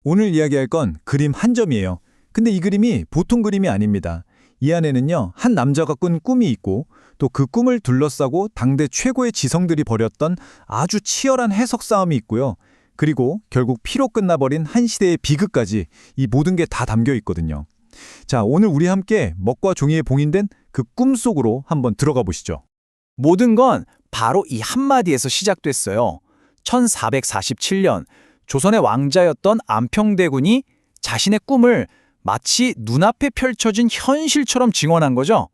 오늘 이야기할 건 그림 한 점이에요. 근데 이 그림이 보통 그림이 아닙니다. 이 안에는요, 한 남자가 꾼 꿈이 있고 또 그 꿈을 둘러싸고 당대 최고의 지성들이 벌였던 아주 치열한 해석 싸움이 있고요. 그리고 결국 피로 끝나버린 한 시대의 비극까지 이 모든 게 다 담겨 있거든요. 자, 오늘 우리 함께 먹과 종이에 봉인된 그 꿈 속으로 한번 들어가 보시죠. 모든 건 바로 이 한마디에서 시작됐어요. 1447년 조선의 왕자였던 안평대군이 자신의 꿈을 마치 눈앞에 펼쳐진 현실처럼 증언한 거죠.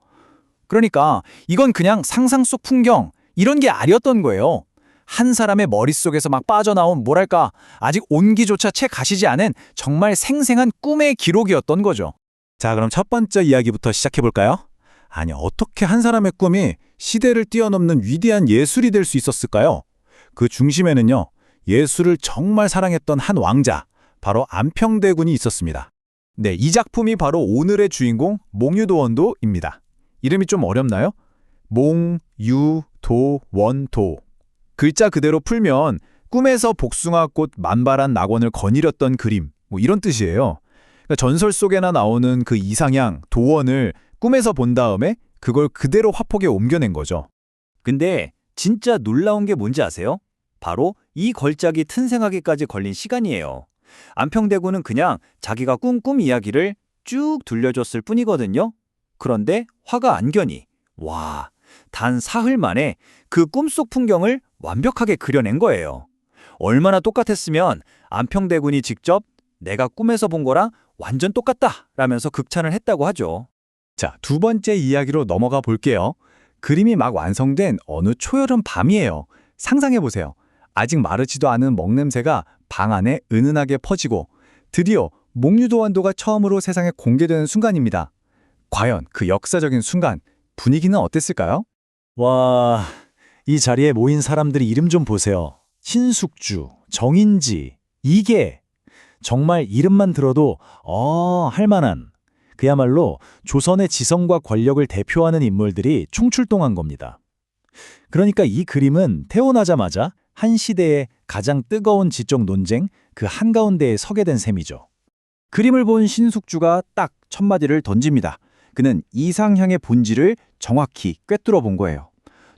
그러니까 이건 그냥 상상 속 풍경, 이런 게 아니었던 거예요. 한 사람의 머릿속에서 막 빠져나온 뭐랄까 아직 온기조차 채 가시지 않은 정말 생생한 꿈의 기록이었던 거죠. 자, 그럼 첫 번째 이야기부터 시작해 볼까요? 아니, 어떻게 한 사람의 꿈이 시대를 뛰어넘는 위대한 예술이 될 수 있었을까요? 그 중심에는요, 예술을 정말 사랑했던 한 왕자, 바로 안평대군이 있었습니다. 네, 이 작품이 바로 오늘의 주인공 몽유도원도입니다. 이름이 좀 어렵나요? 몽유도원도. 글자 그대로 풀면 꿈에서 복숭아꽃 만발한 낙원을 거닐었던 그림, 이런 뜻이에요. 그러니까 전설 속에나 나오는 그 이상향, 도원을 꿈에서 본 다음에 그걸 그대로 화폭에 옮겨낸 거죠. 근데 진짜 놀라운 게 뭔지 아세요? 바로 이 걸작이 탄생하기까지 걸린 시간이에요. 안평대군은 그냥 자기가 꾼 꿈 이야기를 쭉 들려줬을 뿐이거든요. 그런데 화가 안견이 와, 단 사흘 만에 그 꿈속 풍경을 완벽하게 그려낸 거예요. 얼마나 똑같았으면 안평대군이 직접 내가 꿈에서 본 거랑 완전 똑같다 라면서 극찬을 했다고 하죠. 자, 두 번째 이야기로 넘어가 볼게요. 그림이 막 완성된 어느 초여름 밤이에요. 상상해 보세요. 아직 마르지도 않은 먹냄새가 방 안에 은은하게 퍼지고 드디어 몽유도원도가 처음으로 세상에 공개되는 순간입니다. 과연 그 역사적인 순간 분위기는 어땠을까요? 와, 이 자리에 모인 사람들의 이름 좀 보세요. 신숙주, 정인지, 이계. 정말 이름만 들어도 할 만한, 그야말로 조선의 지성과 권력을 대표하는 인물들이 총출동한 겁니다. 그러니까 이 그림은 태어나자마자 한 시대의 가장 뜨거운 지적 논쟁 그 한가운데에 서게 된 셈이죠. 그림을 본 신숙주가 딱 첫마디를 던집니다. 그는 이상향의 본질을 정확히 꿰뚫어 본 거예요.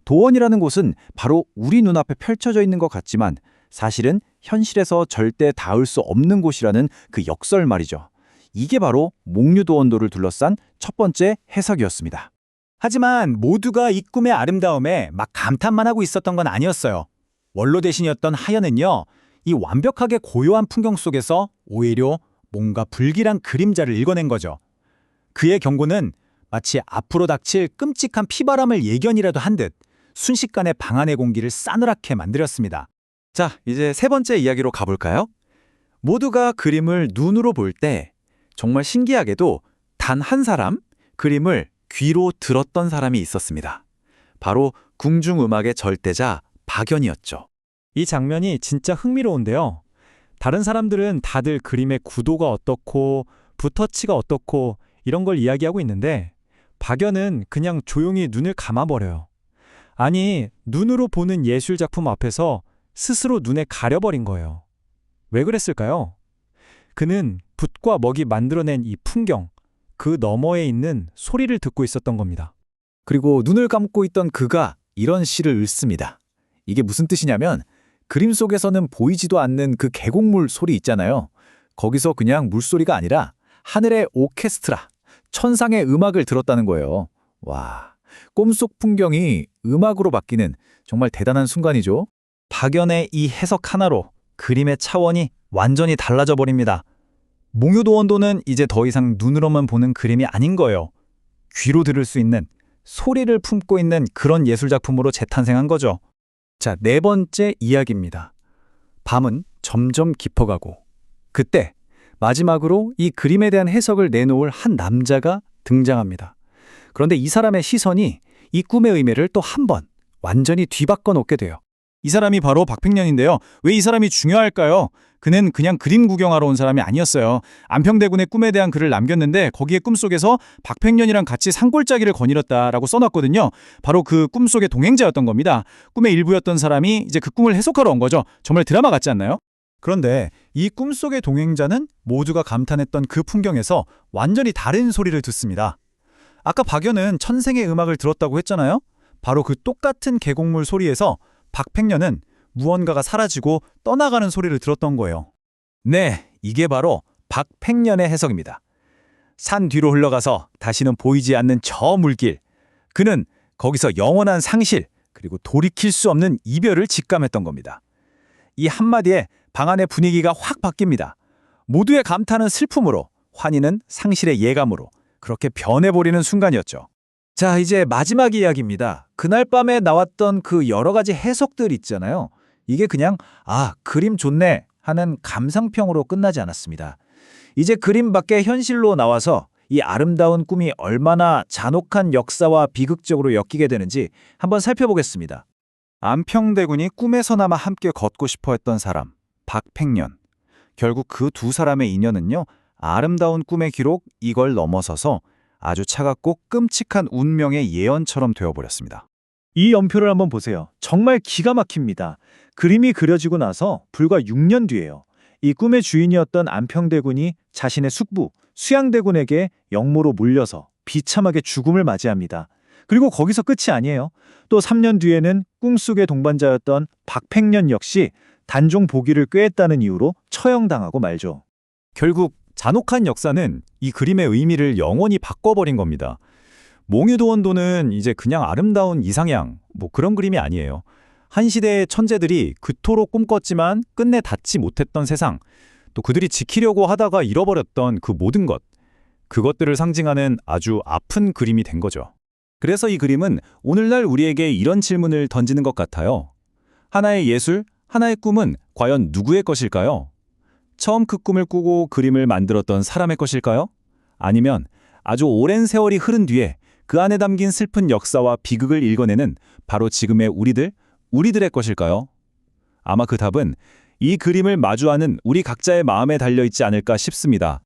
도원이라는 곳은 바로 우리 눈앞에 펼쳐져 있는 것 같지만 사실은 현실에서 절대 닿을 수 없는 곳이라는 그 역설 말이죠. 이게 바로 몽유도원도를 둘러싼 첫 번째 해석이었습니다. 하지만 모두가 이 꿈의 아름다움에 막 감탄만 하고 있었던 건 아니었어요. 원로 대신이었던 하연은요, 이 완벽하게 고요한 풍경 속에서 오히려 뭔가 불길한 그림자를 읽어낸 거죠. 그의 경고는 마치 앞으로 닥칠 끔찍한 피바람을 예견이라도 한 듯 순식간에 방 안의 공기를 싸늘하게 만들었습니다. 자, 이제 세 번째 이야기로 가볼까요? 모두가 그림을 눈으로 볼 때 정말 신기하게도 단 한 사람, 그림을 귀로 들었던 사람이 있었습니다. 바로 궁중음악의 절대자 박연이었죠. 이 장면이 진짜 흥미로운데요. 다른 사람들은 다들 그림의 구도가 어떻고 붓터치가 어떻고 이런 걸 이야기하고 있는데 박연은 그냥 조용히 눈을 감아버려요. 아니, 눈으로 보는 예술작품 앞에서 스스로 눈에 가려버린 거예요. 왜 그랬을까요? 그는 붓과 먹이 만들어낸 이 풍경, 그 너머에 있는 소리를 듣고 있었던 겁니다. 그리고 눈을 감고 있던 그가 이런 시를 읽습니다. 이게 무슨 뜻이냐면 그림 속에서는 보이지도 않는 그 계곡물 소리 있잖아요. 거기서 그냥 물소리가 아니라 하늘의 오케스트라, 천상의 음악을 들었다는 거예요. 와, 꿈속 풍경이 음악으로 바뀌는 정말 대단한 순간이죠. 박연의 이 해석 하나로 그림의 차원이 완전히 달라져 버립니다. 몽유도원도는 이제 더 이상 눈으로만 보는 그림이 아닌 거예요. 귀로 들을 수 있는, 소리를 품고 있는 그런 예술작품으로 재탄생한 거죠. 자, 네 번째 이야기입니다. 밤은 점점 깊어가고 그때 마지막으로 이 그림에 대한 해석을 내놓을 한 남자가 등장합니다. 그런데 이 사람의 시선이 이 꿈의 의미를 또 한 번 완전히 뒤바꿔 놓게 돼요. 이 사람이 바로 박팽년인데요. 왜 이 사람이 중요할까요? 그는 그냥 그림 구경하러 온 사람이 아니었어요. 안평대군의 꿈에 대한 글을 남겼는데 거기에 꿈속에서 박팽년이랑 같이 산골짜기를 거닐었다라고 써놨거든요. 바로 그 꿈속의 동행자였던 겁니다. 꿈의 일부였던 사람이 이제 그 꿈을 해석하러 온 거죠. 정말 드라마 같지 않나요? 그런데 이 꿈속의 동행자는 모두가 감탄했던 그 풍경에서 완전히 다른 소리를 듣습니다. 아까 박연은 천생의 음악을 들었다고 했잖아요? 바로 그 똑같은 계곡물 소리에서 박팽년은 무언가가 사라지고 떠나가는 소리를 들었던 거예요. 네, 이게 바로 박팽년의 해석입니다. 산 뒤로 흘러가서 다시는 보이지 않는 저 물길. 그는 거기서 영원한 상실, 그리고 돌이킬 수 없는 이별을 직감했던 겁니다. 이 한마디에 방 안의 분위기가 확 바뀝니다. 모두의 감탄은 슬픔으로, 환희는 상실의 예감으로 그렇게 변해버리는 순간이었죠. 자, 이제 마지막 이야기입니다. 그날 밤에 나왔던 그 여러 가지 해석들 있잖아요. 이게 그냥 그림 좋네 하는 감상평으로 끝나지 않았습니다. 이제 그림 밖의 현실로 나와서 이 아름다운 꿈이 얼마나 잔혹한 역사와 비극적으로 엮이게 되는지 한번 살펴보겠습니다. 안평대군이 꿈에서나마 함께 걷고 싶어 했던 사람, 박팽년. 결국 그 두 사람의 인연은요, 아름다운 꿈의 기록 이걸 넘어서서 아주 차갑고 끔찍한 운명의 예언처럼 되어버렸습니다. 이 연표를 한번 보세요. 정말 기가 막힙니다. 그림이 그려지고 나서 불과 6년 뒤에요. 이 꿈의 주인이었던 안평대군이 자신의 숙부 수양대군에게 역모로 몰려서 비참하게 죽음을 맞이합니다. 그리고 거기서 끝이 아니에요. 또 3년 뒤에는 꿈속의 동반자였던 박팽년 역시 단종 보기를 꾀했다는 이유로 처형당하고 말죠. 결국 잔혹한 역사는 이 그림의 의미를 영원히 바꿔버린 겁니다. 몽유도원도는 이제 그냥 아름다운 이상향, 그런 그림이 아니에요. 한 시대의 천재들이 그토록 꿈꿨지만 끝내 닿지 못했던 세상, 또 그들이 지키려고 하다가 잃어버렸던 그 모든 것, 그것들을 상징하는 아주 아픈 그림이 된 거죠. 그래서 이 그림은 오늘날 우리에게 이런 질문을 던지는 것 같아요. 하나의 예술, 하나의 꿈은 과연 누구의 것일까요? 처음 그 꿈을 꾸고 그림을 만들었던 사람의 것일까요? 아니면 아주 오랜 세월이 흐른 뒤에 그 안에 담긴 슬픈 역사와 비극을 읽어내는 바로 지금의 우리들의 것일까요? 아마 그 답은 이 그림을 마주하는 우리 각자의 마음에 달려있지 않을까 싶습니다.